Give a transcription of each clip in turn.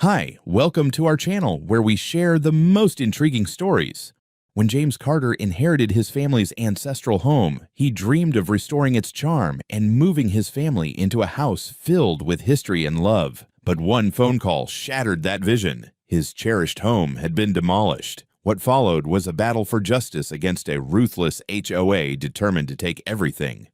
Hi, welcome to our channel where we share the most intriguing stories. When James Carter inherited his family's ancestral home, he dreamed of restoring its charm and moving his family into a house filled with history and love. But one phone call shattered that vision. His cherished home had been demolished. What followed was a battle for justice against a ruthless HOA determined to take everything.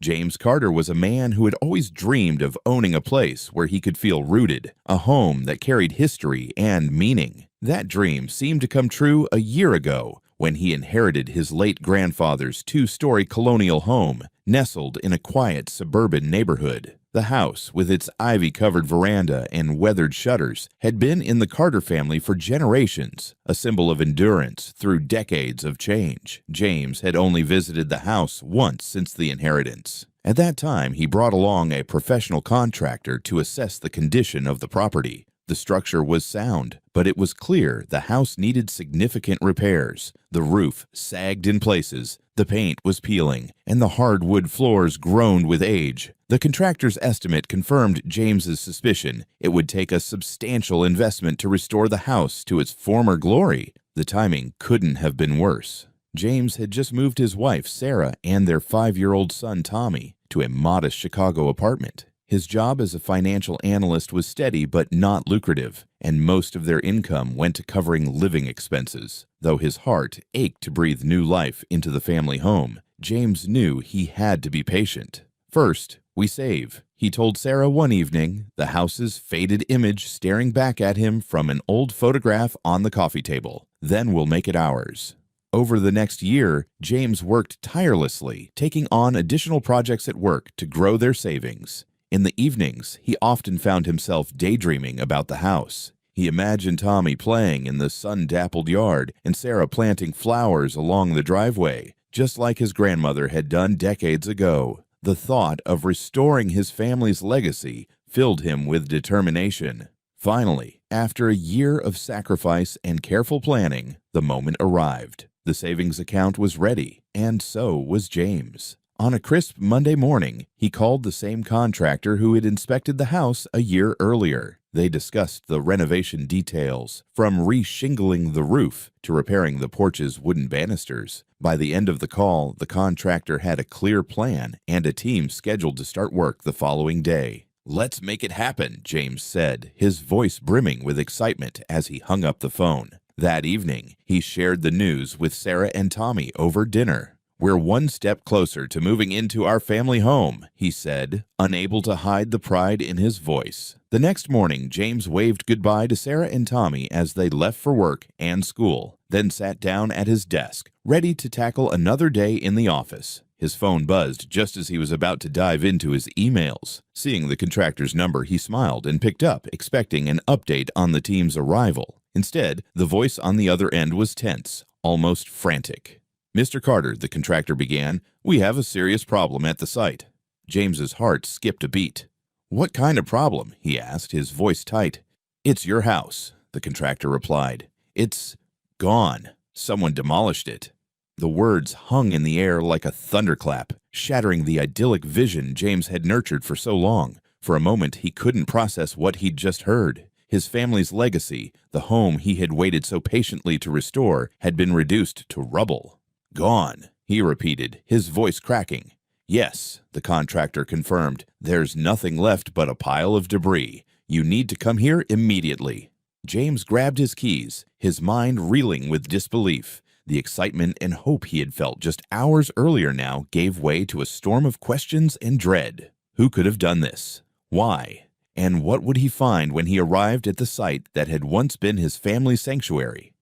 James Carter was a man who had always dreamed of owning a place where he could feel rooted, a home that carried history and meaning. That dream seemed to come true a year ago when he inherited his late grandfather's two-story colonial home, nestled in a quiet suburban neighborhood. The house, with its ivy-covered veranda and weathered shutters, had been in the Carter family for generations, a symbol of endurance through decades of change. James had only visited the house once since the inheritance. At that time, he brought along a professional contractor to assess the condition of the property. The structure was sound, but it was clear the house needed significant repairs. The roof sagged in places, the paint was peeling, and the hardwood floors groaned with age. The contractor's estimate confirmed James's suspicion. It would take a substantial investment to restore the house to its former glory. The timing couldn't have been worse. James had just moved his wife, Sarah, and their 5-year-old son, Tommy, to a modest Chicago apartment. His job as a financial analyst was steady but not lucrative, and most of their income went to covering living expenses. Though his heart ached to breathe new life into the family home, James knew he had to be patient. "First, we save," he told Sarah one evening, the house's faded image staring back at him from an old photograph on the coffee table. "Then we'll make it ours." Over the next year, James worked tirelessly, taking on additional projects at work to grow their savings. In the evenings, he often found himself daydreaming about the house. He imagined Tommy playing in the sun-dappled yard and Sarah planting flowers along the driveway, just like his grandmother had done decades ago. The thought of restoring his family's legacy filled him with determination. Finally, after a year of sacrifice and careful planning, the moment arrived. The savings account was ready, and so was James. On a crisp Monday morning, he called the same contractor who had inspected the house a year earlier. They discussed the renovation details, from re-shingling the roof to repairing the porch's wooden banisters. By the end of the call, the contractor had a clear plan and a team scheduled to start work the following day. "Let's make it happen," James said, his voice brimming with excitement as he hung up the phone. That evening, he shared the news with Sarah and Tommy over dinner. "We're one step closer to moving into our family home," he said, unable to hide the pride in his voice. The next morning, James waved goodbye to Sarah and Tommy as they left for work and school, then sat down at his desk, ready to tackle another day in the office. His phone buzzed just as he was about to dive into his emails. Seeing the contractor's number, he smiled and picked up, expecting an update on the team's arrival. Instead, the voice on the other end was tense, almost frantic. "Mr. Carter," the contractor began, "we have a serious problem at the site." James's heart skipped a beat. "What kind of problem?" he asked, his voice tight. "It's your house," the contractor replied. "It's gone. Someone demolished it." The words hung in the air like a thunderclap, shattering the idyllic vision James had nurtured for so long. For a moment, he couldn't process what he'd just heard. His family's legacy, the home he had waited so patiently to restore, had been reduced to rubble. "Gone," he repeated, his voice cracking. "Yes," the contractor confirmed. "There's nothing left but a pile of debris. You need to come here immediately." James grabbed his keys, his mind reeling with disbelief. The excitement and hope he had felt just hours earlier now gave way to a storm of questions and dread. Who could have done this? Why? And what would he find when he arrived at the site that had once been his family's sanctuary?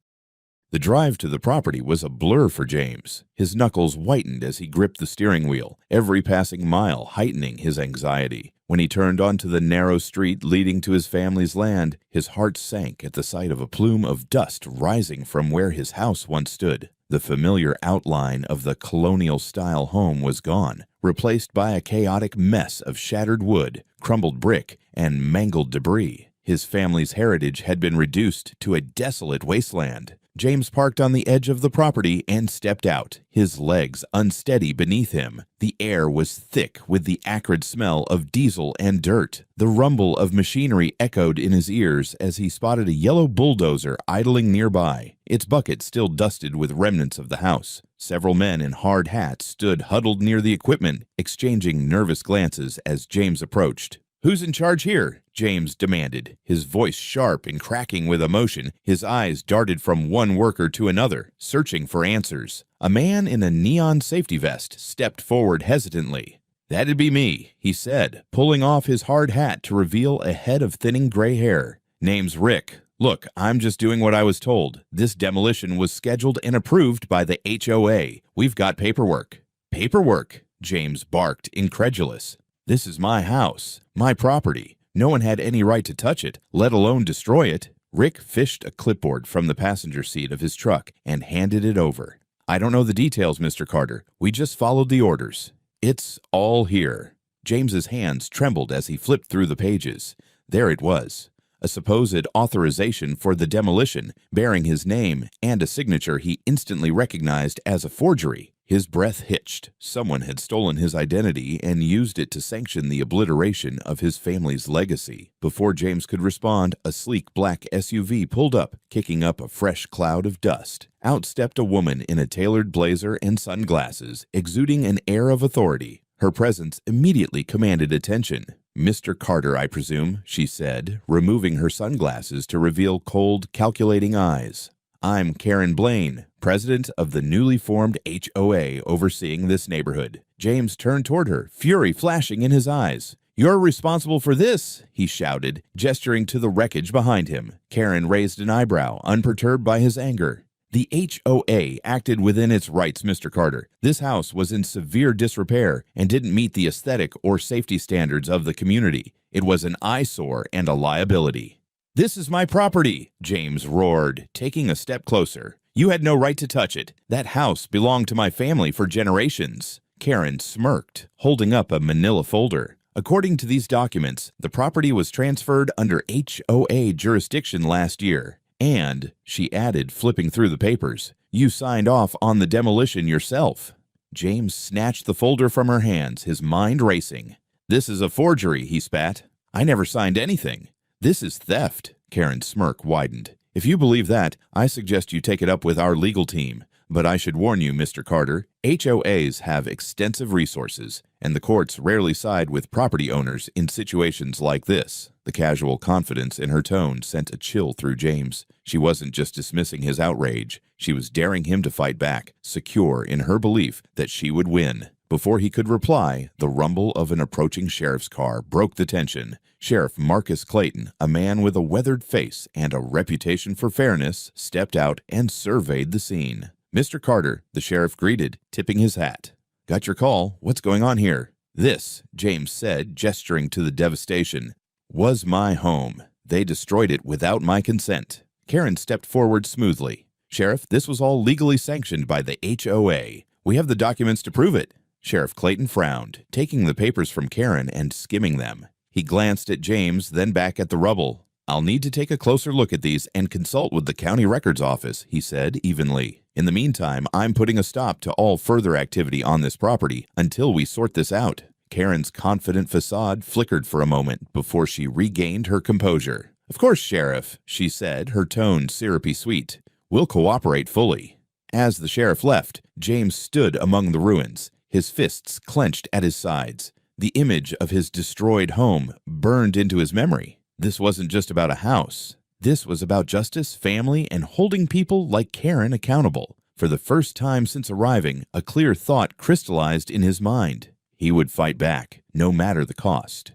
The drive to the property was a blur for James. His knuckles whitened as he gripped the steering wheel, every passing mile heightening his anxiety. When he turned onto the narrow street leading to his family's land, his heart sank at the sight of a plume of dust rising from where his house once stood. The familiar outline of the colonial-style home was gone, replaced by a chaotic mess of shattered wood, crumbled brick, and mangled debris. His family's heritage had been reduced to a desolate wasteland. James parked on the edge of the property and stepped out, his legs unsteady beneath him. The air was thick with the acrid smell of diesel and dirt. The rumble of machinery echoed in his ears as he spotted a yellow bulldozer idling nearby, its bucket still dusted with remnants of the house. Several men in hard hats stood huddled near the equipment, exchanging nervous glances as James approached. "Who's in charge here?" James demanded, his voice sharp and cracking with emotion. His eyes darted from one worker to another, searching for answers. A man in a neon safety vest stepped forward hesitantly. "That'd be me," he said, pulling off his hard hat to reveal a head of thinning gray hair. "Name's Rick. Look, I'm just doing what I was told. This demolition was scheduled and approved by the HOA. We've got paperwork." "Paperwork?" James barked, incredulous. "This is my house, my property. No one had any right to touch it, let alone destroy it." Rick fished a clipboard from the passenger seat of his truck and handed it over. "I don't know the details, Mr. Carter. We just followed the orders." "It's all here." James's hands trembled as he flipped through the pages. There it was, a supposed authorization for the demolition, bearing his name and a signature he instantly recognized as a forgery. His breath hitched. Someone had stolen his identity and used it to sanction the obliteration of his family's legacy. Before James could respond, a sleek black SUV pulled up, kicking up a fresh cloud of dust. Out stepped a woman in a tailored blazer and sunglasses, exuding an air of authority. Her presence immediately commanded attention. "Mr. Carter, I presume," she said, removing her sunglasses to reveal cold, calculating eyes. "I'm Karen Blaine, president of the newly formed HOA overseeing this neighborhood." James turned toward her, fury flashing in his eyes. "You're responsible for this," he shouted, gesturing to the wreckage behind him. Karen raised an eyebrow, unperturbed by his anger. "The HOA acted within its rights, Mr. Carter. This house was in severe disrepair and didn't meet the aesthetic or safety standards of the community. It was an eyesore and a liability." "This is my property," James roared, taking a step closer. "You had no right to touch it. That house belonged to my family for generations." Karen smirked, holding up a manila folder. "According to these documents, the property was transferred under HOA jurisdiction last year. And," she added, flipping through the papers, "you signed off on the demolition yourself." James snatched the folder from her hands, his mind racing. "This is a forgery," he spat. "I never signed anything." "This is theft." Karen's smirk widened. "If you believe that, I suggest you take it up with our legal team. But I should warn you, Mr. Carter, HOAs have extensive resources, and the courts rarely side with property owners in situations like this." The casual confidence in her tone sent a chill through James. She wasn't just dismissing his outrage. She was daring him to fight back, secure in her belief that she would win. Before he could reply, the rumble of an approaching sheriff's car broke the tension. Sheriff Marcus Clayton, a man with a weathered face and a reputation for fairness, stepped out and surveyed the scene. "Mr. Carter," the sheriff greeted, tipping his hat. "Got your call. What's going on here?" "This," James said, gesturing to the devastation, "was my home. They destroyed it without my consent." Karen stepped forward smoothly. "Sheriff, this was all legally sanctioned by the HOA. We have the documents to prove it." Sheriff Clayton frowned, taking the papers from Karen and skimming them. He glanced at James, then back at the rubble. "I'll need to take a closer look at these and consult with the county records office," he said evenly. "In the meantime, I'm putting a stop to all further activity on this property until we sort this out." Karen's confident facade flickered for a moment before she regained her composure. "Of course, Sheriff," she said, her tone syrupy sweet. "We'll cooperate fully." As the sheriff left, James stood among the ruins, his fists clenched at his sides. The image of his destroyed home burned into his memory. This wasn't just about a house. This was about justice, family, and holding people like Karen accountable. For the first time since arriving, a clear thought crystallized in his mind. He would fight back, no matter the cost.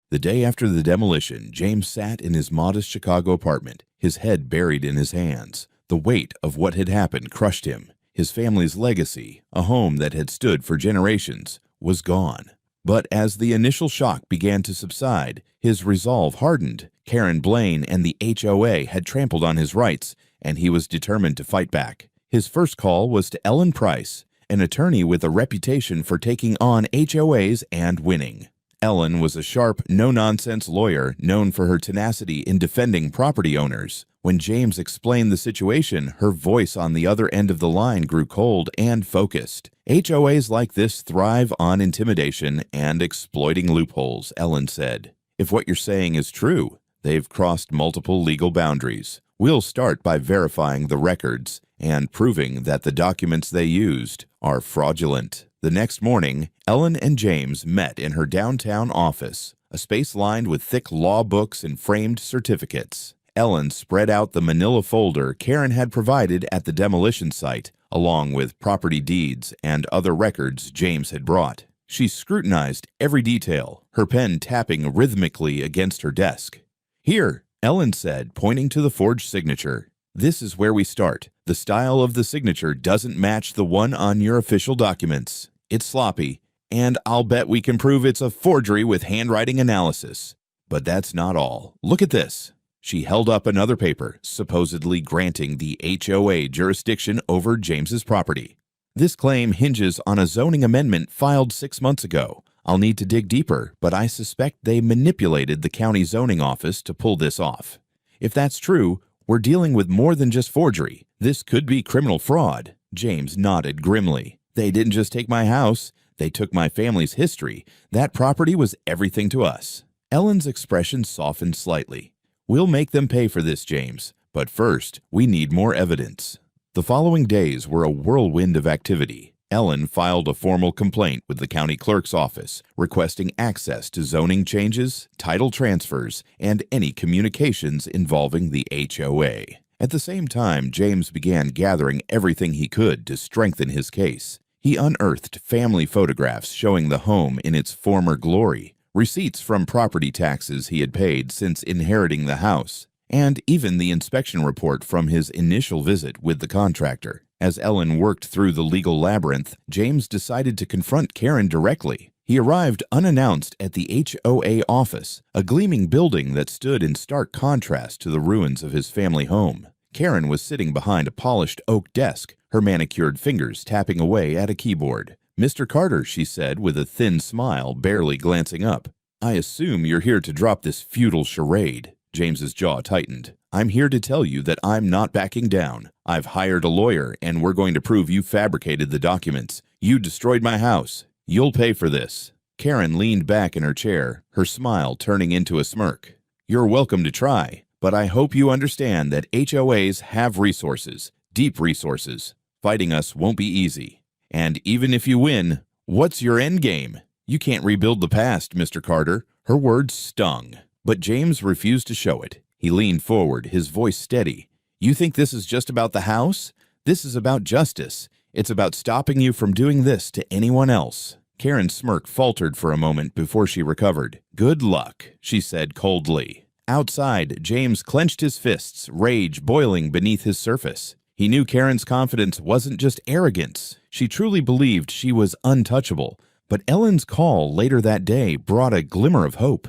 The day after the demolition, James sat in his modest Chicago apartment, his head buried in his hands. The weight of what had happened crushed him. His family's legacy, a home that had stood for generations, was gone. But as the initial shock began to subside, his resolve hardened. Karen Blaine and the HOA had trampled on his rights, and he was determined to fight back. His first call was to Ellen Price, an attorney with a reputation for taking on HOAs and winning. Ellen was a sharp, no-nonsense lawyer known for her tenacity in defending property owners. When James explained the situation, her voice on the other end of the line grew cold and focused. HOAs like this thrive on intimidation and exploiting loopholes, Ellen said. If what you're saying is true, they've crossed multiple legal boundaries. We'll start by verifying the records and proving that the documents they used are fraudulent. The next morning, Ellen and James met in her downtown office, a space lined with thick law books and framed certificates. Ellen spread out the manila folder Karen had provided at the demolition site, along with property deeds and other records James had brought. She scrutinized every detail, her pen tapping rhythmically against her desk. "Here," Ellen said, pointing to the forged signature. "This is where we start. The style of the signature doesn't match the one on your official documents. It's sloppy, and I'll bet we can prove it's a forgery with handwriting analysis. But that's not all. Look at this." She held up another paper, supposedly granting the HOA jurisdiction over James's property. "This claim hinges on a zoning amendment filed 6 months ago. I'll need to dig deeper, but I suspect they manipulated the county zoning office to pull this off. If that's true, we're dealing with more than just forgery. This could be criminal fraud." James nodded grimly. "They didn't just take my house, they took my family's history. That property was everything to us." Ellen's expression softened slightly. "We'll make them pay for this, James, but first, we need more evidence." The following days were a whirlwind of activity. Ellen filed a formal complaint with the county clerk's office, requesting access to zoning changes, title transfers, and any communications involving the HOA. At the same time, James began gathering everything he could to strengthen his case. He unearthed family photographs showing the home in its former glory, receipts from property taxes he had paid since inheriting the house, and even the inspection report from his initial visit with the contractor. As Ellen worked through the legal labyrinth, James decided to confront Karen directly. He arrived unannounced at the HOA office, a gleaming building that stood in stark contrast to the ruins of his family home. Karen was sitting behind a polished oak desk, her manicured fingers tapping away at a keyboard. "Mr. Carter," she said with a thin smile, barely glancing up. "I assume you're here to drop this futile charade." James's jaw tightened. "I'm here to tell you that I'm not backing down. I've hired a lawyer, and we're going to prove you fabricated the documents. You destroyed my house. You'll pay for this." Karen leaned back in her chair, her smile turning into a smirk. "You're welcome to try, but I hope you understand that HOAs have resources, deep resources. Fighting us won't be easy. And even if you win, what's your end game? You can't rebuild the past, Mr. Carter." Her words stung, but James refused to show it. He leaned forward, his voice steady. "You think this is just about the house? This is about justice. It's about stopping you from doing this to anyone else." Karen's smirk faltered for a moment before she recovered. "Good luck," she said coldly. Outside, James clenched his fists, rage boiling beneath his surface. He knew Karen's confidence wasn't just arrogance. She truly believed she was untouchable. But Ellen's call later that day brought a glimmer of hope.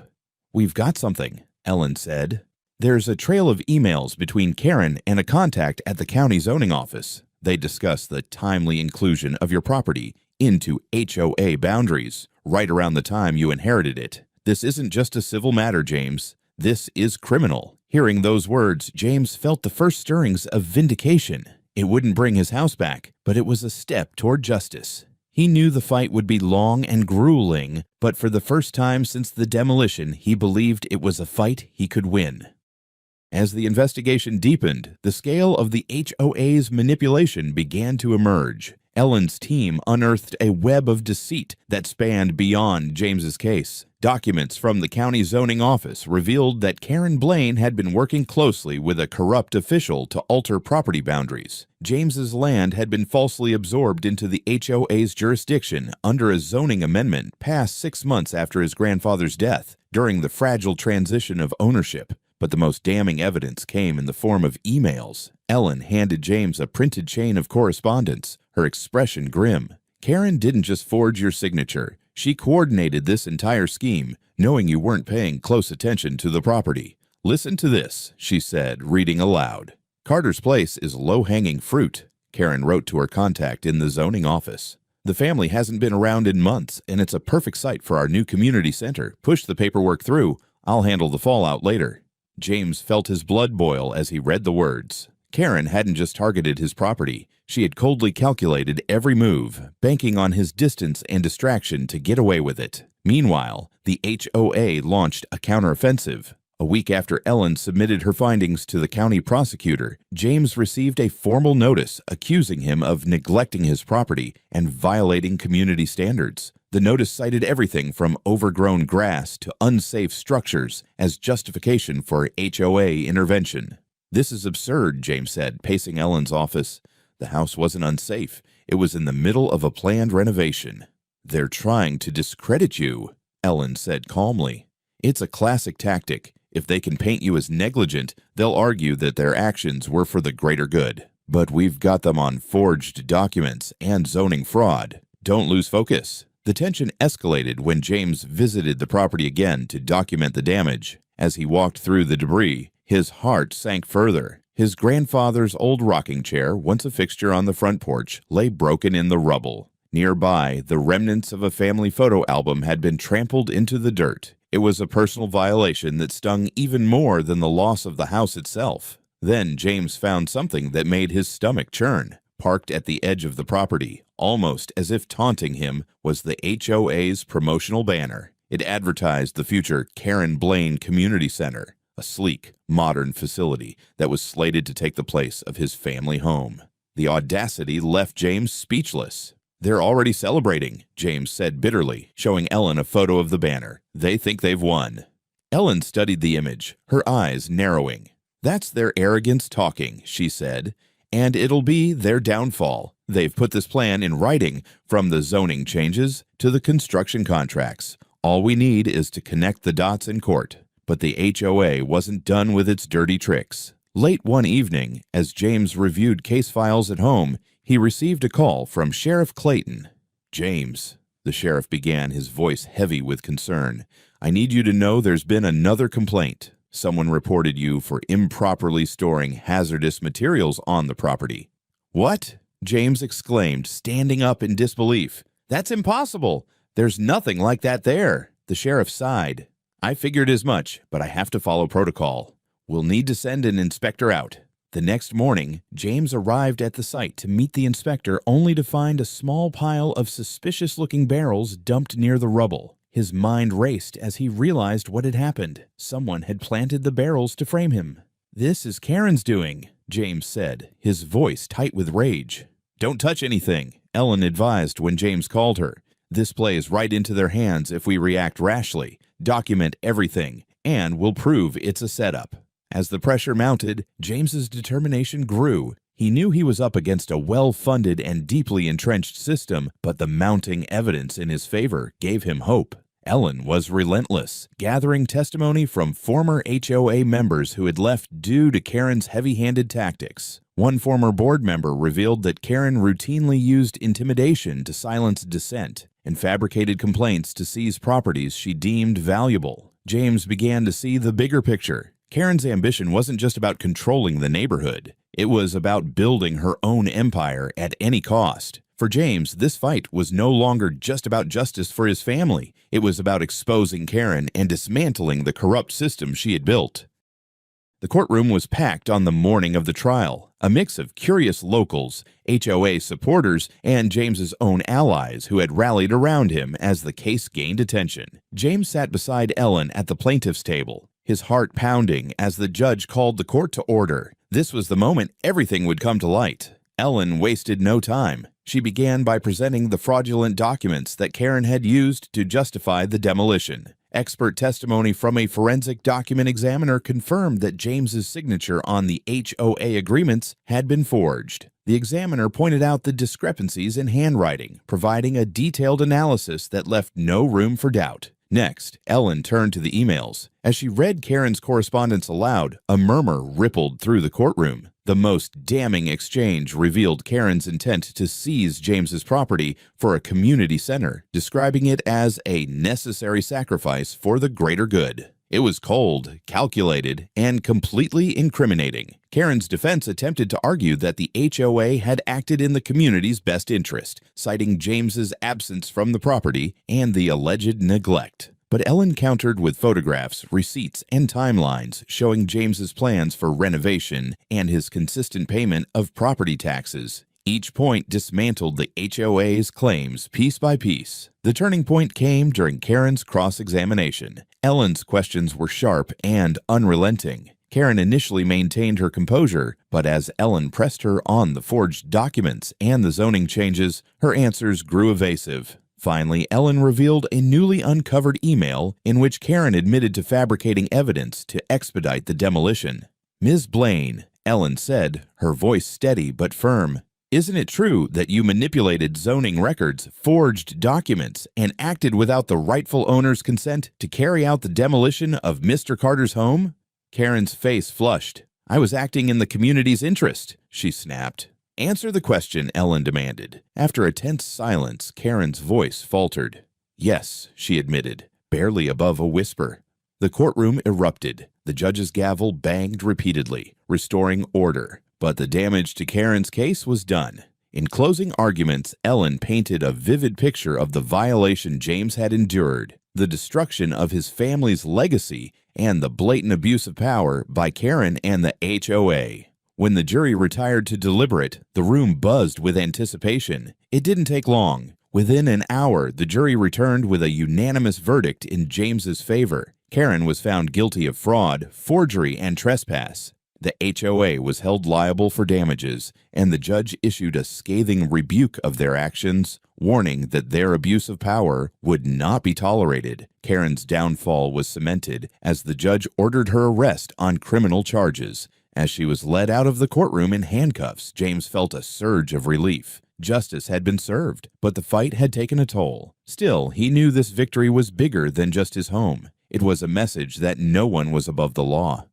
"We've got something," Ellen said. "There's a trail of emails between Karen and a contact at the county zoning office. They discuss the timely inclusion of your property into HOA boundaries right around the time you inherited it. This isn't just a civil matter, James. This is criminal." Hearing those words, James felt the first stirrings of vindication. It wouldn't bring his house back, but it was a step toward justice. He knew the fight would be long and grueling, but for the first time since the demolition, he believed it was a fight he could win. As the investigation deepened, the scale of the HOA's manipulation began to emerge. Ellen's team unearthed a web of deceit that spanned beyond James's case. Documents from the county zoning office revealed that Karen Blaine had been working closely with a corrupt official to alter property boundaries. James's land had been falsely absorbed into the HOA's jurisdiction under a zoning amendment passed 6 months after his grandfather's death, during the fragile transition of ownership. But the most damning evidence came in the form of emails. Ellen handed James a printed chain of correspondence, her expression grim. "Karen didn't just forge your signature. She coordinated this entire scheme, knowing you weren't paying close attention to the property. Listen to this," she said, reading aloud. "Carter's place is low-hanging fruit," Karen wrote to her contact in the zoning office. The family hasn't been around in months, and it's a perfect site for our new community center. Push the paperwork through. I'll handle the fallout later." James felt his blood boil as he read the words. Karen hadn't just targeted his property. She had coldly calculated every move, banking on his distance and distraction to get away with it. Meanwhile, the HOA launched a counteroffensive. A week after Ellen submitted her findings to the county prosecutor, James received a formal notice accusing him of neglecting his property and violating community standards. The notice cited everything from overgrown grass to unsafe structures as justification for HOA intervention. "This is absurd," James said, pacing Ellen's office. The house wasn't unsafe. It was in the middle of a planned renovation. "They're trying to discredit you," Ellen said calmly. "It's a classic tactic. If they can paint you as negligent, they'll argue that their actions were for the greater good. But we've got them on forged documents and zoning fraud. Don't lose focus." The tension escalated when James visited the property again to document the damage. As he walked through the debris, his heart sank further. His grandfather's old rocking chair, once a fixture on the front porch, lay broken in the rubble. Nearby, the remnants of a family photo album had been trampled into the dirt. It was a personal violation that stung even more than the loss of the house itself. Then James found something that made his stomach churn. Parked at the edge of the property, almost as if taunting him, was the HOA's promotional banner. It advertised the future Karen Blaine Community Center, a sleek, modern facility that was slated to take the place of his family home. The audacity left James speechless. "They're already celebrating," James said bitterly, showing Ellen a photo of the banner. "They think they've won." Ellen studied the image, her eyes narrowing. "That's their arrogance talking," she said, "and it'll be their downfall. They've put this plan in writing, from the zoning changes to the construction contracts. All we need is to connect the dots in court." But the HOA wasn't done with its dirty tricks. Late one evening, as James reviewed case files at home, he received a call from Sheriff Clayton. "James," the sheriff began, his voice heavy with concern, "I need you to know there's been another complaint. Someone reported you for improperly storing hazardous materials on the property." "What?" James exclaimed, standing up in disbelief. "That's impossible. There's nothing like that there." The sheriff sighed. "I figured as much, but I have to follow protocol. We'll need to send an inspector out." The next morning, James arrived at the site to meet the inspector only to find a small pile of suspicious-looking barrels dumped near the rubble. His mind raced as he realized what had happened. Someone had planted the barrels to frame him. "This is Karen's doing," James said, his voice tight with rage. "Don't touch anything," Ellen advised when James called her. "This plays right into their hands if we react rashly. Document everything, and we'll prove it's a setup." As the pressure mounted, James's determination grew. He knew he was up against a well-funded and deeply entrenched system, but the mounting evidence in his favor gave him hope. Ellen was relentless, gathering testimony from former HOA members who had left due to Karen's heavy-handed tactics. One former board member revealed that Karen routinely used intimidation to silence dissent and fabricated complaints to seize properties she deemed valuable. James began to see the bigger picture. Karen's ambition wasn't just about controlling the neighborhood. It was about building her own empire at any cost. For James, this fight was no longer just about justice for his family. It was about exposing Karen and dismantling the corrupt system she had built. The courtroom was packed on the morning of the trial, a mix of curious locals, HOA supporters, and James's own allies who had rallied around him as the case gained attention. James sat beside Ellen at the plaintiff's table, his heart pounding as the judge called the court to order. This was the moment everything would come to light. Ellen wasted no time. She began by presenting the fraudulent documents that Karen had used to justify the demolition. Expert testimony from a forensic document examiner confirmed that James's signature on the HOA agreements had been forged. The examiner pointed out the discrepancies in handwriting, providing a detailed analysis that left no room for doubt. Next, Ellen turned to the emails. As she read Karen's correspondence aloud, a murmur rippled through the courtroom. The most damning exchange revealed Karen's intent to seize James's property for a community center, describing it as a necessary sacrifice for the greater good. It was cold, calculated, and completely incriminating. Karen's defense attempted to argue that the HOA had acted in the community's best interest, citing James's absence from the property and the alleged neglect. But Ellen countered with photographs, receipts, and timelines showing James's plans for renovation and his consistent payment of property taxes. Each point dismantled the HOA's claims piece by piece. The turning point came during Karen's cross-examination. Ellen's questions were sharp and unrelenting. Karen initially maintained her composure, but as Ellen pressed her on the forged documents and the zoning changes, her answers grew evasive. Finally, Ellen revealed a newly uncovered email in which Karen admitted to fabricating evidence to expedite the demolition. "Ms. Blaine," Ellen said, her voice steady but firm, "isn't it true that you manipulated zoning records, forged documents, and acted without the rightful owner's consent to carry out the demolition of Mr. Carter's home?" Karen's face flushed. "I was acting in the community's interest," she snapped. "Answer the question," Ellen demanded. After a tense silence, Karen's voice faltered. "Yes," she admitted, barely above a whisper. The courtroom erupted. The judge's gavel banged repeatedly, restoring order. But the damage to Karen's case was done. In closing arguments, Ellen painted a vivid picture of the violation James had endured, the destruction of his family's legacy, and the blatant abuse of power by Karen and the HOA. When the jury retired to deliberate, the room buzzed with anticipation. It didn't take long. Within an hour, the jury returned with a unanimous verdict in James's favor. Karen was found guilty of fraud, forgery, and trespass. The HOA was held liable for damages, and the judge issued a scathing rebuke of their actions, warning that their abuse of power would not be tolerated. Karen's downfall was cemented as the judge ordered her arrest on criminal charges. As she was led out of the courtroom in handcuffs, James felt a surge of relief. Justice had been served, but the fight had taken a toll. Still, he knew this victory was bigger than just his home. It was a message that no one was above the law.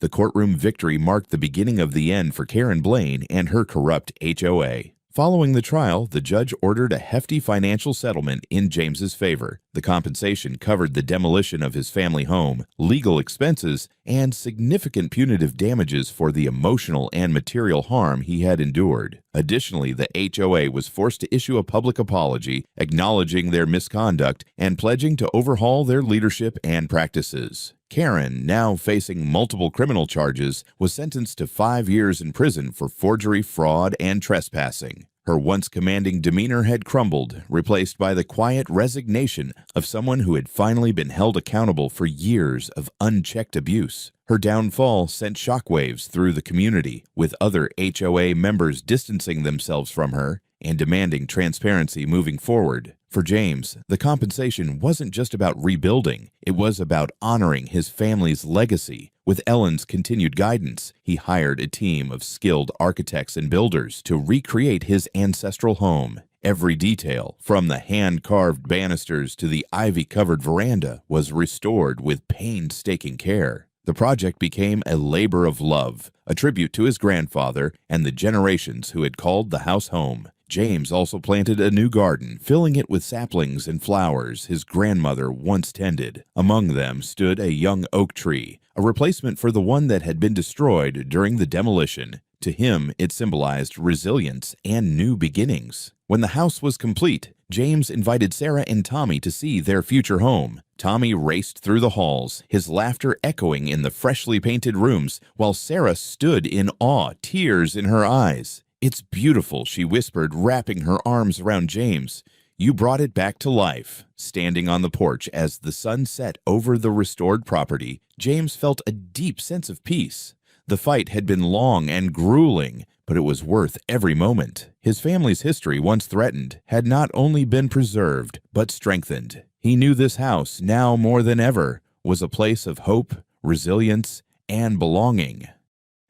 The courtroom victory marked the beginning of the end for Karen Blaine and her corrupt HOA. Following the trial, the judge ordered a hefty financial settlement in James's favor. The compensation covered the demolition of his family home, legal expenses, and significant punitive damages for the emotional and material harm he had endured. Additionally, the HOA was forced to issue a public apology, acknowledging their misconduct and pledging to overhaul their leadership and practices. Karen, now facing multiple criminal charges, was sentenced to 5 years in prison for forgery, fraud, and trespassing. Her once commanding demeanor had crumbled, replaced by the quiet resignation of someone who had finally been held accountable for years of unchecked abuse. Her downfall sent shockwaves through the community, with other HOA members distancing themselves from her and demanding transparency moving forward. For James, the compensation wasn't just about rebuilding, it was about honoring his family's legacy. With Ellen's continued guidance, he hired a team of skilled architects and builders to recreate his ancestral home. Every detail, from the hand-carved banisters to the ivy-covered veranda, was restored with painstaking care. The project became a labor of love, a tribute to his grandfather and the generations who had called the house home. James also planted a new garden, filling it with saplings and flowers his grandmother once tended. Among them stood a young oak tree, a replacement for the one that had been destroyed during the demolition. To him, it symbolized resilience and new beginnings. When the house was complete, James invited Sarah and Tommy to see their future home. Tommy raced through the halls, his laughter echoing in the freshly painted rooms, while Sarah stood in awe, tears in her eyes. "It's beautiful," she whispered, wrapping her arms around James. "You brought it back to life." Standing on the porch as the sun set over the restored property, James felt a deep sense of peace. The fight had been long and grueling, but it was worth every moment. His family's history, once threatened, had not only been preserved, but strengthened. He knew this house, now more than ever, was a place of hope, resilience, and belonging.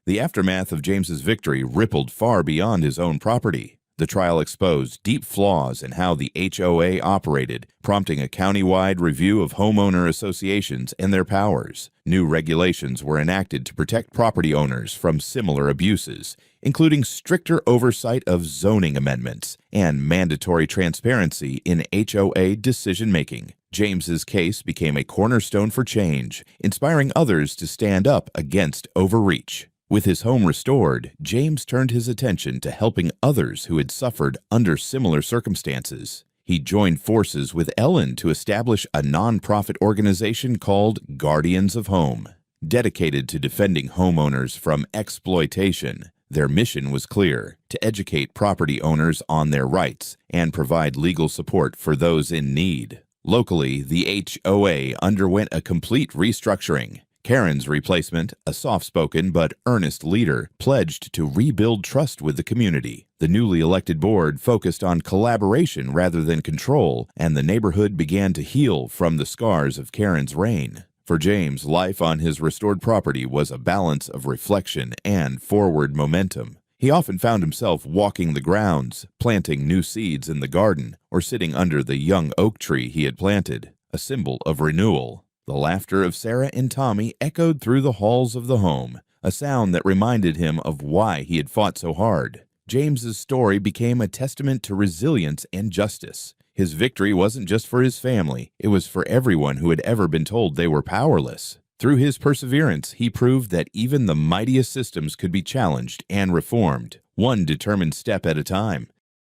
The aftermath of James's victory rippled far beyond his own property. The trial exposed deep flaws in how the HOA operated, prompting a county-wide review of homeowner associations and their powers. New regulations were enacted to protect property owners from similar abuses, including stricter oversight of zoning amendments and mandatory transparency in HOA decision-making. James's case became a cornerstone for change, inspiring others to stand up against overreach. With his home restored, James turned his attention to helping others who had suffered under similar circumstances. He joined forces with Ellen to establish a nonprofit organization called Guardians of Home. Dedicated to defending homeowners from exploitation, their mission was clear: to educate property owners on their rights and provide legal support for those in need. Locally, the HOA underwent a complete restructuring. Karen's replacement, a soft-spoken but earnest leader, pledged to rebuild trust with the community. The newly elected board focused on collaboration rather than control, and the neighborhood began to heal from the scars of Karen's reign. For James, life on his restored property was a balance of reflection and forward momentum. He often found himself walking the grounds, planting new seeds in the garden, or sitting under the young oak tree he had planted, a symbol of renewal. The laughter of Sarah and Tommy echoed through the halls of the home, a sound that reminded him of why he had fought so hard. James's story became a testament to resilience and justice. His victory wasn't just for his family, it was for everyone who had ever been told they were powerless. Through his perseverance, he proved that even the mightiest systems could be challenged and reformed, one determined step at a time.